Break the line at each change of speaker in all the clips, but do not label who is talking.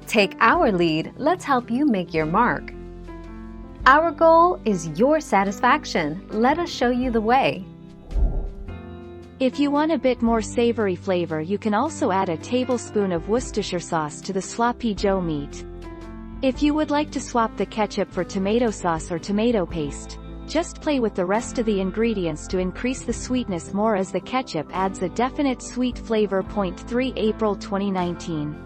Take our lead, let's help you make your mark. Our goal is your satisfaction. Let us show you the way.
If you want a bit more savory flavor, you can also add a tablespoon of Worcestershire sauce to the sloppy Joe meat. If you would like to swap the ketchup for tomato sauce or tomato paste, just play with the rest of the ingredients to increase the sweetness more, as the ketchup adds a definite sweet flavor. 3 April 2019.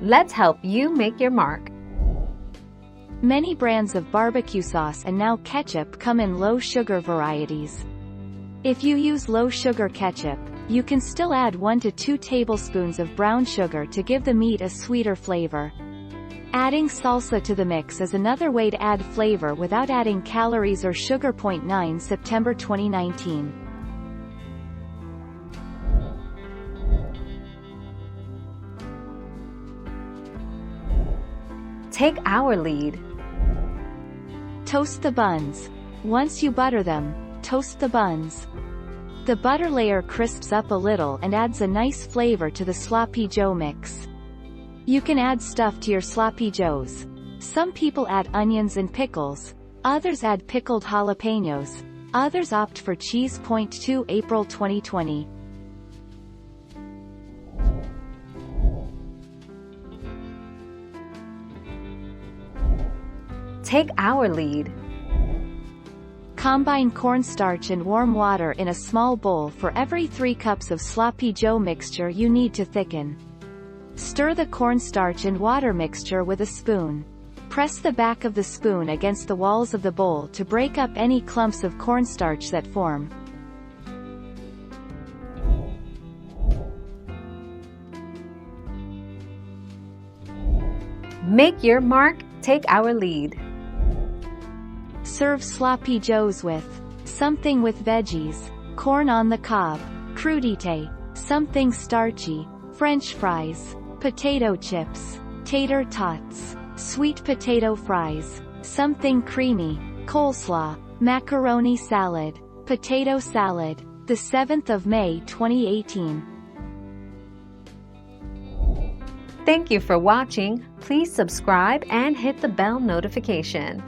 Let's help you make your mark.
Many brands of barbecue sauce and now ketchup come in low-sugar varieties. If you use low-sugar ketchup, you can still add 1 to 2 tablespoons of brown sugar to give the meat a sweeter flavor. Adding salsa to the mix is another way to add flavor without adding calories or sugar. 9 September 2019.
Take our lead.
Toast the buns. Once you butter them, toast the buns. The butter layer crisps up a little and adds a nice flavor to the sloppy Joe mix. You can add stuff to your sloppy Joes. Some people add onions and pickles, others add pickled jalapenos, others opt for cheese. 2 April 2020.
Take our lead.
Combine cornstarch and warm water in a small bowl for every 3 cups of sloppy Joe mixture you need to thicken. Stir the cornstarch and water mixture with a spoon. Press the back of the spoon against the walls of the bowl to break up any clumps of cornstarch that form.
Make your mark, take our lead.
Serve sloppy Joes with something with veggies, corn on the cob, crudité, something starchy, French fries, potato chips, tater tots, sweet potato fries, something creamy, coleslaw, macaroni salad, potato salad. The 7th of May 2018.
Thank you for watching. Please subscribe and hit the bell notification.